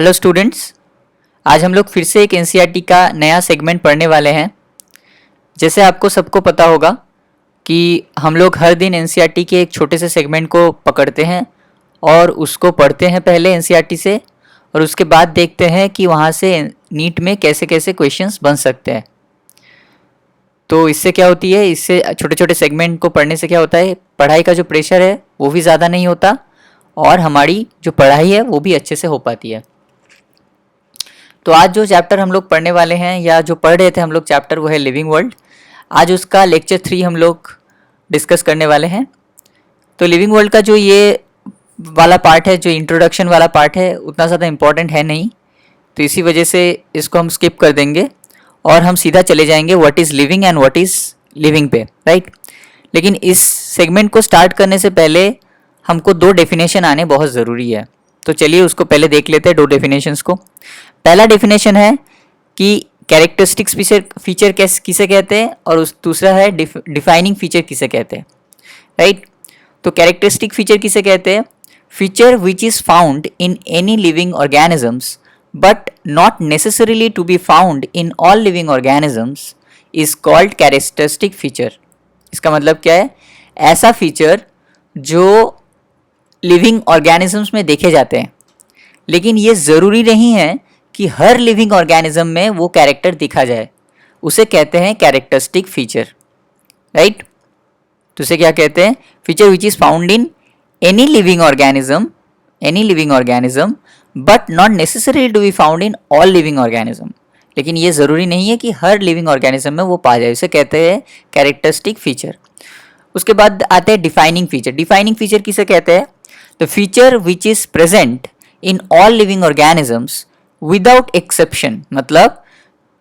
Hello students, आज हम लोग फिर से एक एनसीईआरटी का नया सेगमेंट पढ़ने वाले हैं। जैसे आपको सबको पता होगा कि हम लोग हर दिन एनसीईआरटी के एक छोटे से सेगमेंट को पकड़ते हैं और उसको पढ़ते हैं पहले एनसीईआरटी से, और उसके बाद देखते हैं कि वहाँ से नीट में कैसे कैसे क्वेश्चंस बन सकते हैं। तो इससे क्या होती है, इससे छोटे छोटे सेगमेंट को पढ़ने से क्या होता है, पढ़ाई का जो प्रेशर है वो भी ज़्यादा नहीं होता और हमारी जो पढ़ाई है वो भी अच्छे से हो पाती है। तो आज जो चैप्टर हम लोग पढ़ने वाले हैं या जो पढ़ रहे थे हम लोग चैप्टर, वो है लिविंग वर्ल्ड। आज उसका लेक्चर 3 हम लोग डिस्कस करने वाले हैं। तो लिविंग वर्ल्ड का जो ये वाला पार्ट है, जो इंट्रोडक्शन वाला पार्ट है, उतना ज़्यादा इम्पोर्टेंट है नहीं, तो इसी वजह से इसको हम स्किप कर देंगे और हम सीधा चले जाएंगे what is living and what is living पे, राइट। लेकिन इस सेगमेंट को स्टार्ट करने से पहले हमको 2 डेफिनेशन आने बहुत ज़रूरी है। तो चलिए उसको पहले देख लेते हैं, 2 डेफिनेशंस को। पहला डेफिनेशन है कि कैरेक्टरिस्टिक्स फीचर किसे कहते हैं, और उस दूसरा है डिफाइनिंग फीचर किसे कहते हैं, राइट। तो कैरेक्टरिस्टिक फीचर किसे कहते हैं? Feature which is found in any living organisms but not necessarily to be found in all living organisms is called characteristic feature. इसका मतलब क्या है? ऐसा फीचर जो लिविंग ऑर्गेनिजम्स में देखे जाते हैं, लेकिन ये ज़रूरी नहीं है कि हर लिविंग ऑर्गेनिज्म में वो कैरेक्टर दिखा जाए, उसे कहते हैं कैरेक्टरिस्टिक फीचर, राइट। तो उसे क्या कहते हैं? Feature which is found in any living organism but not necessary to be found in all living organism. लेकिन ये ज़रूरी नहीं है कि हर लिविंग ऑर्गेनिज्म में वो पा जाए, उसे कहते हैं कैरेक्टरिस्टिक फीचर। उसके बाद आते हैं डिफाइनिंग फीचर। डिफाइनिंग फीचर किसे कहते हैं? The feature which is present in all living organisms without exception. मतलब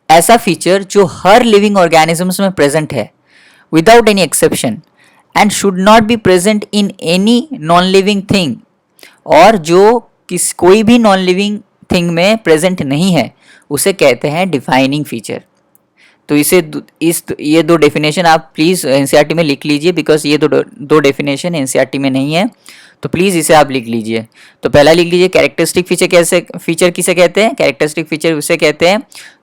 ऐसा फीचर जो हर लिविंग ऑर्गेनिजम्स में प्रेजेंट है without any exception, and should not be present in any non living thing, और जो कोई भी नॉन लिविंग थिंग में प्रेजेंट नहीं है, उसे कहते हैं डिफाइनिंग फीचर। तो ये 2 डेफिनेशन आप प्लीज़ एनसीईआरटी में लिख लीजिए, बिकॉज ये दो डेफिनेशन एनसीईआरटी में नहीं है, तो प्लीज़ इसे आप लिख लीजिए। तो पहला लिख लीजिए, कैरेक्टरिस्टिक फीचर किसे कहते हैं? कैरेक्टरिस्टिक फीचर उसे कहते हैं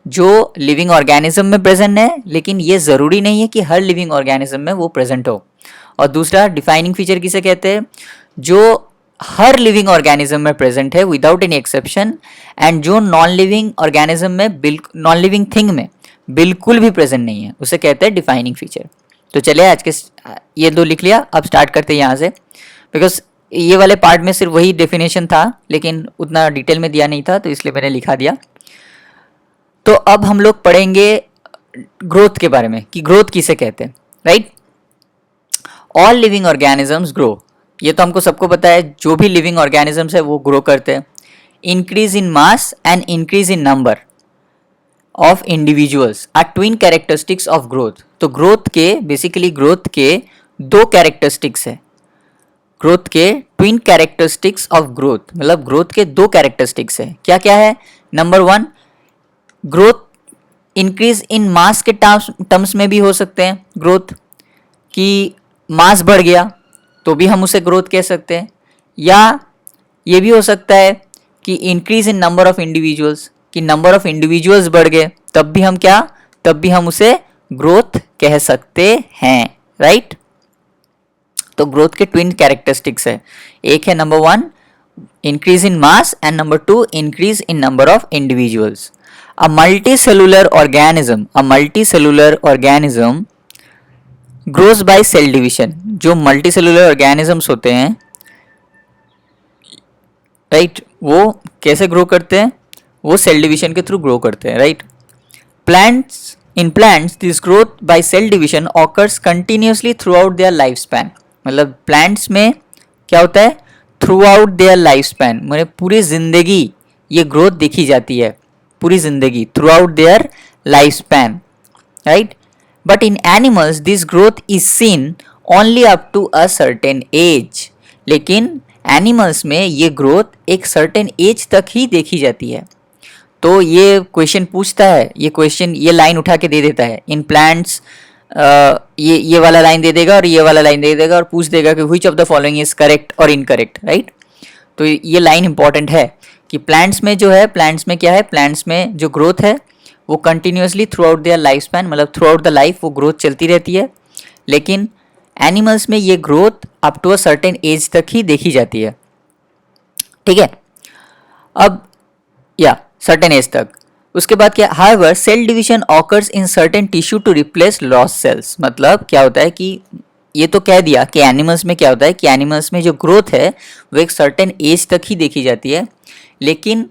जो लिविंग ऑर्गेनिज्म में प्रेजेंट है, लेकिन ये ज़रूरी नहीं है कि हर लिविंग ऑर्गेनिज्म में वो प्रेजेंट हो। और दूसरा डिफाइनिंग फीचर किसे कहते हैं? जो हर लिविंग ऑर्गेनिज्म में प्रेजेंट है विदाउट एनी एक्सेप्शन, एंड जो नॉन लिविंग ऑर्गेनिज्म में नॉन लिविंग थिंग में बिल्कुल भी प्रेजेंट नहीं है, उसे कहते हैं डिफाइनिंग फीचर। तो चलिए आज के ये 2 लिख लिया, अब स्टार्ट करते हैं यहाँ से, बिकॉज ये वाले पार्ट में सिर्फ वही डेफिनेशन था, लेकिन उतना डिटेल में दिया नहीं था, तो इसलिए मैंने लिखा दिया। तो अब हम लोग पढ़ेंगे ग्रोथ के बारे में, कि ग्रोथ किसे कहते हैं, right. All living organisms grow, ये तो हमको सबको पता है, जो भी लिविंग ऑर्गेनिजम्स है वो ग्रो करते हैं। Increase in mass and increase in number of individuals are twin characteristics of growth. तो बेसिकली ग्रोथ के 2 कैरेक्टरिस्टिक्स है। ग्रोथ के ट्विन कैरेक्टरिस्टिक्स ऑफ ग्रोथ, मतलब ग्रोथ के 2 कैरेक्टरिस्टिक्स है। क्या क्या है? Number 1, growth increase in mass के टर्म्स में भी हो सकते हैं। ग्रोथ की मास बढ़ गया तो भी हम उसे ग्रोथ कह सकते हैं, या ये भी हो सकता है कि increase in number of individuals, कि नंबर ऑफ इंडिविजुअल्स बढ़ गए, तब भी हम उसे ग्रोथ कह सकते हैं, राइट। तो ग्रोथ के ट्विन कैरेक्टरिस्टिक्स है, एक है number 1 increase in mass, and number 2 increase in number of individuals. A multicellular organism grows by cell division. जो मल्टीसेलुलर ऑर्गेनिजम्स होते हैं, राइट, वो कैसे ग्रो करते हैं? वो सेल डिवीजन के थ्रू ग्रो करते हैं, right. In plants, this growth by cell division occurs continuously throughout their lifespan. मतलब प्लांट्स में क्या होता है? थ्रूआउट देयर लाइफ स्पैन, मतलब पूरी जिंदगी ये ग्रोथ दिखी जाती है, पूरी जिंदगी, throughout their life span, right. But in animals this growth is seen only up to a certain age. लेकिन एनिमल्स में ये ग्रोथ एक सर्टेन एज तक ही देखी जाती है। तो ये क्वेश्चन पूछता है, ये लाइन उठा के दे देता है, इन प्लांट्स ये वाला लाइन दे देगा और ये वाला लाइन दे देगा और पूछ देगा कि which of the following is correct और इनकरेक्ट, राइट। तो ये लाइन इंपॉर्टेंट है कि प्लांट्स में जो है, प्लांट्स में क्या है, प्लांट्स में जो ग्रोथ है वो continuously throughout their life span, मतलब थ्रू आउट द लाइफ वो ग्रोथ चलती रहती है। लेकिन एनिमल्स में ये growth up to a certain age तक ही देखी जाती है, ठीक है। अब या सर्टेन एज तक, उसके बाद क्या, however cell division occurs in certain tissue to replace loss cells. मतलब क्या होता है कि ये तो कह दिया कि एनिमल्स में क्या होता है कि एनिमल्स में जो ग्रोथ है वो एक सर्टेन एज तक ही देखी जाती है, लेकिन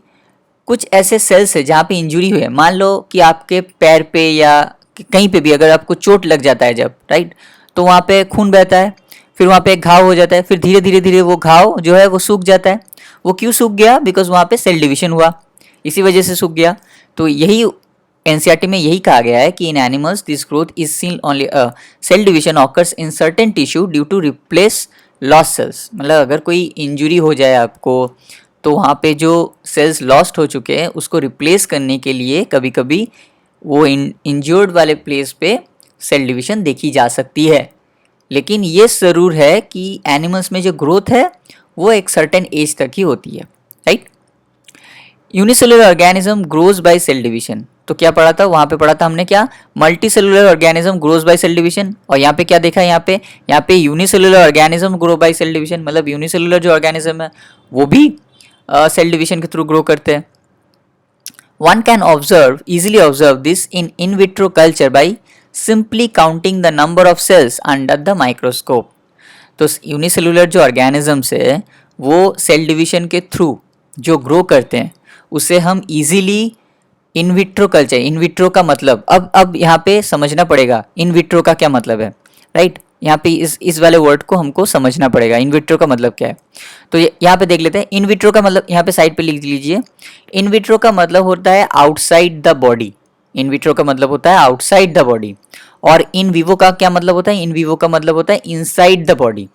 कुछ ऐसे सेल्स है जहाँ पे इंजुरी हुई है, मान लो कि आपके पैर पे या कहीं पे भी अगर आपको चोट लग जाता है जब, राइट, तो वहाँ पे खून बहता है, फिर वहाँ पे एक घाव हो जाता है, फिर धीरे धीरे धीरे वो घाव जो है वो सूख जाता है। वो क्यों सूख गया, बिकॉज वहाँ पे सेल डिवीजन हुआ, इसी वजह से सूख गया। तो यही एनसीईआरटी में यही कहा गया है कि in animals this growth is seen only cell division occurs in certain tissue due to replace loss cells. मतलब अगर कोई इंजुरी हो जाए आपको तो वहाँ पे जो सेल्स लॉस्ट हो चुके हैं उसको रिप्लेस करने के लिए कभी कभी वो इंजर्ड वाले प्लेस पे सेल डिवीजन देखी जा सकती है। लेकिन ये ज़रूर है कि एनिमल्स में जो ग्रोथ है वो एक सर्टेन एज तक ही होती है, राइट। Unicellular organism grows by cell division, तो क्या पढ़ा था वहाँ पे, पढ़ा था हमने क्या, multi cellular organism grows by cell division. और यहाँ पे क्या देखा, यहाँ पे unicellular organism grow by cell division, मतलब यूनिसेलुलर जो ऑर्गेनिज्म है वो भी सेल डिवीजन के थ्रू ग्रो करते हैं। One can observe easily observe this in vitro culture by simply counting the number of cells under the microscope. तो unicellular जो ऑर्गेनिजम्स है वो सेल डिवीजन के थ्रू जो ग्रो करते हैं उसे हम easily in vitro culture, in vitro का मतलब अब यहाँ पे समझना पड़ेगा इन विट्रो का क्या मतलब है, राइट। यहाँ पे इस वाले वर्ड को हमको समझना पड़ेगा, इन विट्रो का मतलब क्या है। तो यहाँ पे देख लेते हैं, इन विट्रो का मतलब यहाँ पे साइड पे लिख लीजिए। इन विट्रो का मतलब होता है outside the body, in vitro का मतलब होता है आउटसाइड द बॉडी। और इन विवो का क्या मतलब होता है, इन विवो का मतलब होता है इनसाइड द बॉडी।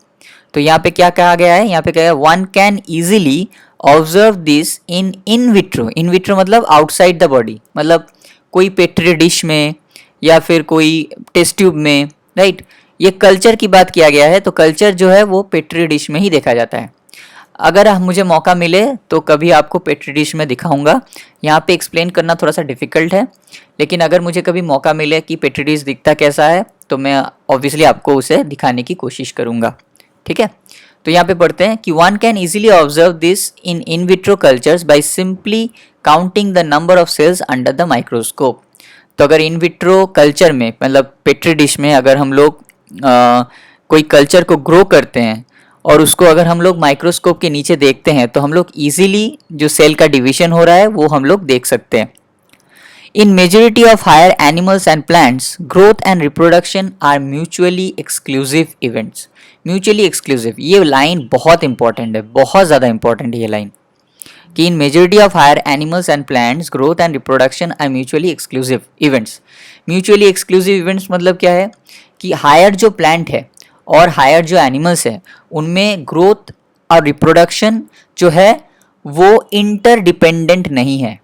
तो यहाँ पे क्या कहा गया है, यहाँ पे कहा है one can easily observe this in vitro. In vitro मतलब आउटसाइड द बॉडी, मतलब कोई पेट्री डिश में या फिर कोई टेस्ट ट्यूब में, राइट। ये कल्चर की बात किया गया है, तो कल्चर जो है वो पेट्री डिश में ही देखा जाता है। अगर मुझे मौका मिले तो कभी आपको पेट्री डिश में दिखाऊंगा। यहाँ पे एक्सप्लेन करना थोड़ा सा डिफिकल्ट है, लेकिन अगर मुझे कभी मौका मिले कि पेट्री डिश दिखता कैसा है तो मैं ऑब्वियसली आपको उसे दिखाने की कोशिश करूँगा, ठीक है। तो यहाँ पे पढ़ते हैं कि one can easily observe this in vitro cultures by simply counting the number of cells under the microscope. तो अगर इन विट्रो कल्चर में, मतलब पेट्री डिश में अगर हम लोग कोई कल्चर को ग्रो करते हैं और उसको अगर हम लोग माइक्रोस्कोप के नीचे देखते हैं तो हम लोग इजीली जो सेल का डिवीजन हो रहा है वो हम लोग देख सकते हैं। In majority of higher animals and plants, growth and reproduction are mutually exclusive events. Mutually exclusive, ये लाइन बहुत इंपॉर्टेंट है, बहुत ज़्यादा इंपॉर्टेंट है ये लाइन, कि in majority of higher animals and plants growth and reproduction are mutually exclusive events. Mutually exclusive events मतलब क्या है कि हायर जो प्लांट है और हायर जो एनिमल्स है उनमें ग्रोथ और रिप्रोडक्शन जो है वो इंटरडिपेंडेंट नहीं है।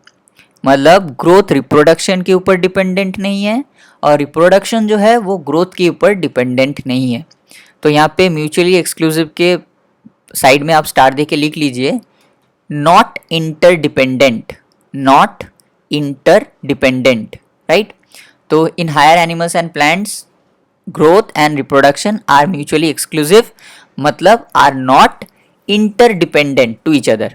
मतलब ग्रोथ रिप्रोडक्शन के ऊपर डिपेंडेंट नहीं है और रिप्रोडक्शन जो है वो ग्रोथ के ऊपर डिपेंडेंट नहीं है। तो यहाँ पे म्यूचुअली एक्सक्लूसिव के साइड में आप स्टार दे के लिख लीजिए, not interdependent, not interdependent, right. तो in higher animals and plants growth and reproduction are mutually exclusive, मतलब are not interdependent to each other.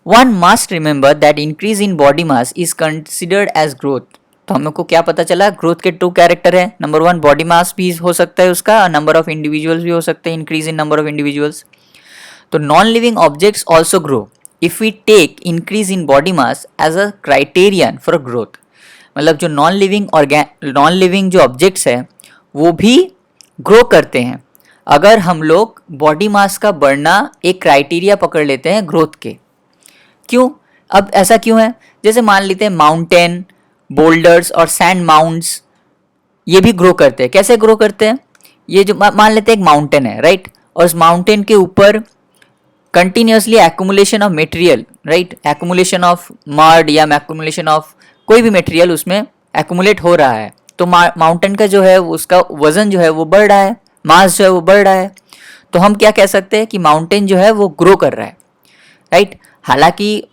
One must remember that increase in body mass is considered as growth. तो हम लोग को क्या पता चला, growth के टू कैरेक्टर है, नंबर वन बॉडी मास भी हो सकता है उसका, नंबर ऑफ इंडिविजुअल्स भी हो सकते हैं, increase in number of individuals. तो non living objects also grow if we take increase in body mass as a criterion for growth. मतलब जो नॉन लिविंग जो ऑब्जेक्ट्स है वो भी ग्रो करते हैं अगर हम लोग बॉडी मास का बढ़ना एक क्राइटेरिया पकड़ लेते हैं ग्रोथ के। क्यों, अब ऐसा क्यों है, जैसे मान लेते हैं माउंटेन, बोल्डर्स और सैंड माउंट्स, ये भी ग्रो करते हैं। कैसे ग्रो करते हैं, ये जो मान लेते हैं एक माउंटेन है, राइट, और उस माउंटेन के ऊपर continuously accumulation of material, right, accumulation of mud या एक्यूमुलेशन ऑफ कोई भी मटेरियल उसमें एक्यूमुलेट हो रहा है, तो माउंटेन का जो है उसका वजन जो है वो बढ़ रहा है, मास जो है वो बढ़ रहा है। तो हम क्या कह सकते हैं कि माउंटेन जो है वो ग्रो कर रहा है, राइट। हालांकि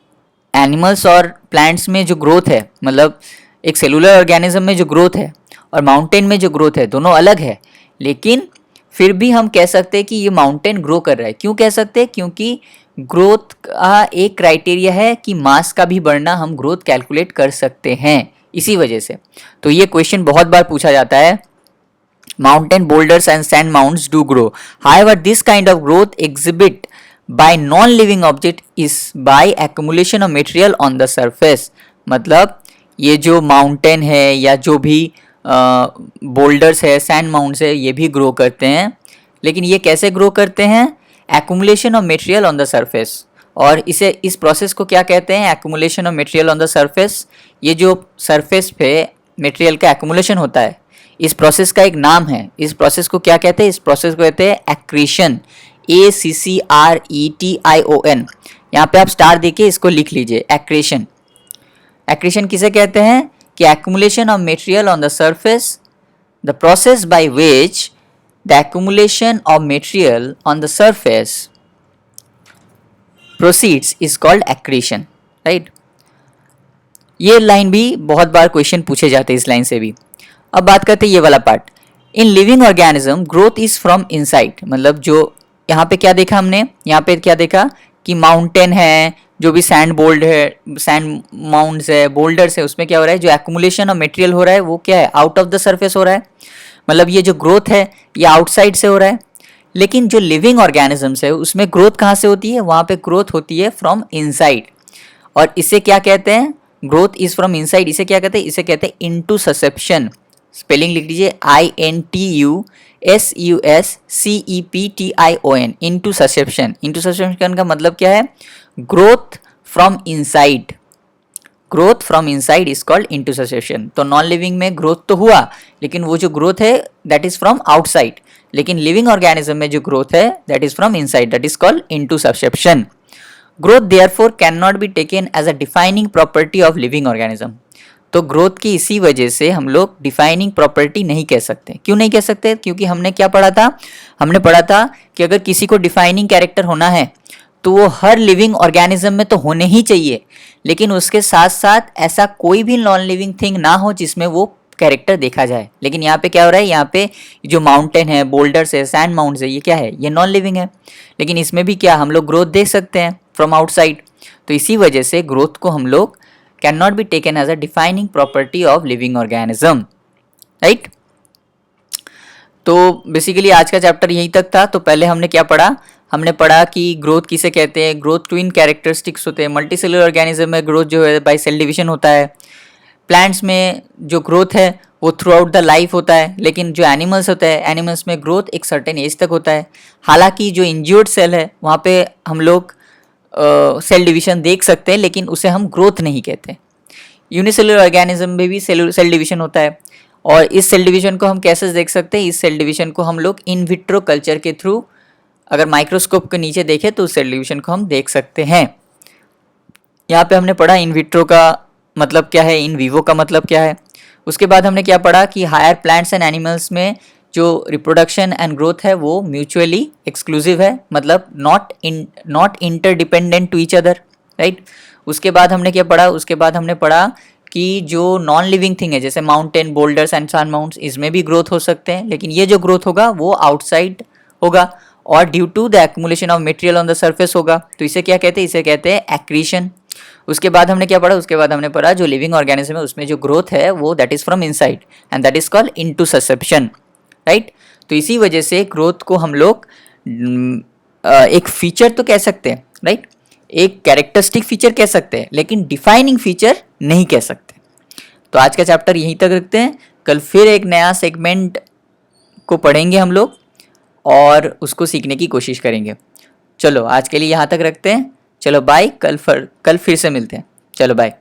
एनिमल्स और प्लांट्स में जो ग्रोथ है, मतलब एक सेलुलर ऑर्गेनिज्म में जो ग्रोथ है और माउंटेन में जो ग्रोथ है, दोनों अलग है, लेकिन फिर भी हम कह सकते हैं कि ये माउंटेन ग्रो कर रहा है। क्यों कह सकते हैं? क्योंकि ग्रोथ का एक क्राइटेरिया है कि मास का भी बढ़ना हम ग्रोथ कैलकुलेट कर सकते हैं, इसी वजह से। तो ये क्वेश्चन बहुत बार पूछा जाता है, mountain boulders and sand mounds do grow, however this kind of growth exhibit by non living object is by accumulation of material on the surface। मतलब ये जो माउंटेन है या जो भी बोल्डर्स है, सैंड माउंट्स है, ये भी ग्रो करते हैं, लेकिन ये कैसे ग्रो करते हैं? Accumulation of material on the surface. और इसे, इस प्रोसेस को क्या कहते हैं? Accumulation of material on the surface. ये जो सरफेस पे मटेरियल का एक्यूमुलेशन होता है, इस प्रोसेस का एक नाम है। इस प्रोसेस को क्या कहते हैं? इस प्रोसेस को कहते हैं एक्रीशन, ACCRETION। यहाँ पे आप स्टार देके इसको लिख लीजिए, एक्रीशन। एक्रीशन किसे कहते हैं? कि accumulation of material on the surface, the process by which the accumulation of material on the surface proceeds is called accretion, right? ये लाइन भी बहुत बार क्वेश्चन पूछे जाते हैं इस लाइन से भी। अब बात करते हैं ये वाला part. In living organism growth is from inside. मतलब जो यहाँ पे क्या देखा हमने? यहाँ पे क्या देखा कि माउंटेन है, जो भी सैंड बोल्ड है, सैंड माउंट्स है, बोल्डर्स है, उसमें क्या हो रहा है? जो एक्यूमुलेशन ऑफ मटेरियल हो रहा है वो क्या है? आउट ऑफ द सरफेस हो रहा है। मतलब ये जो ग्रोथ है ये आउटसाइड से हो रहा है। लेकिन जो लिविंग ऑर्गेनिजम्स है उसमें ग्रोथ कहाँ से होती है? वहाँ पे ग्रोथ होती है फ्रॉम इनसाइड। और इसे क्या कहते हैं? Growth is from inside. इसे क्या कहते हैं? इसे कहते हैं इंटूससेप्शन। स्पेलिंग लिख लीजिए, INTUSUSCEPTION, इंटूससेप्शन। इंटूससेप्शन का मतलब क्या है? Growth from inside. Growth from inside is called intussusception. तो नॉन लिविंग में ग्रोथ तो हुआ, लेकिन वो जो ग्रोथ है दैट इज फ्रॉम आउटसाइड। लेकिन लिविंग ऑर्गेनिज्म में जो ग्रोथ है that is from inside, that is called intussusception. Growth therefore can not be taken as a defining property of living organism. तो ग्रोथ की इसी वजह से हम लोग डिफाइनिंग प्रॉपर्टी नहीं कह सकते। क्यों नहीं कह सकते? क्योंकि हमने क्या पढ़ा था? हमने पढ़ा था कि अगर किसी को डिफाइनिंग कैरेक्टर होना है तो वो हर लिविंग ऑर्गेनिज्म में तो होने ही चाहिए, लेकिन उसके साथ साथ ऐसा कोई भी नॉन लिविंग थिंग ना हो जिसमें वो कैरेक्टर देखा जाए। लेकिन यहाँ पे क्या हो रहा है? यहाँ पे जो माउंटेन है, बोल्डर्स है, सैंड माउंट्स है, ये क्या है? ये नॉन लिविंग है, लेकिन इसमें भी क्या हम लोग ग्रोथ देख सकते हैं फ्रॉम आउटसाइड। तो इसी वजह से ग्रोथ को हम लोग can not be taken as a defining property of living organism, right? तो बेसिकली आज का चैप्टर यहीं तक था। तो पहले हमने क्या पढ़ा? हमने पढ़ा कि ग्रोथ किसे कहते हैं। ग्रोथ ट्विन कैरेक्टरिस्टिक्स होते हैं। मल्टीसेलुलर ऑर्गेनिज्म में ग्रोथ जो है बाय सेल डिवीजन होता है। प्लांट्स में जो ग्रोथ है वो थ्रू आउट द लाइफ होता है, लेकिन जो एनिमल्स होता है, एनिमल्स में ग्रोथ एक सर्टेन एज तक होता है। हालांकि जो इंज्योर्ड सेल है वहाँ पे हम लोग सेल डिवीजन देख सकते हैं, लेकिन उसे हम ग्रोथ नहीं कहते। यूनिसेलुलर ऑर्गेनिज्म में भी सेल डिवीजन होता है, और इस सेल डिवीजन को हम कैसे देख सकते हैं? इस सेल डिवीजन को हम लोग इन विट्रो कल्चर के थ्रू, अगर माइक्रोस्कोप के नीचे देखें तो उस सेल डिवीजन को हम देख सकते हैं। यहाँ पे हमने पढ़ा इन विट्रो का मतलब क्या है, इन विवो का मतलब क्या है। उसके बाद हमने क्या पढ़ा कि हायर प्लांट्स एंड एनिमल्स में जो रिप्रोडक्शन एंड ग्रोथ है वो म्यूचुअली एक्सक्लूसिव है, मतलब not interdependent to each other, right. उसके बाद हमने क्या पढ़ा? उसके बाद हमने पढ़ा कि जो नॉन लिविंग थिंग है जैसे mountain, boulders and sand mounts, इसमें भी ग्रोथ हो सकते हैं, लेकिन ये जो ग्रोथ होगा वो आउटसाइड होगा और due to the accumulation of material on the surface होगा। तो इसे क्या कहते हैं? इसे कहते हैं एक्रीशन। उसके बाद हमने क्या पढ़ा? उसके बाद हमने पढ़ा जो लिविंग ऑर्गेनिज्म है उसमें जो ग्रोथ है वो that is from inside and that is called intussusception, right. तो इसी वजह से ग्रोथ को हम लोग एक फीचर तो कह सकते हैं, राइट, एक कैरेक्टरिस्टिक फीचर कह सकते हैं, लेकिन डिफाइनिंग फीचर नहीं कह सकते। तो आज का चैप्टर यहीं तक रखते हैं। कल फिर एक नया सेगमेंट को पढ़ेंगे हम लोग और उसको सीखने की कोशिश करेंगे। चलो आज के लिए यहाँ तक रखते हैं। चलो बाय, कल फिर से मिलते हैं। चलो बाय।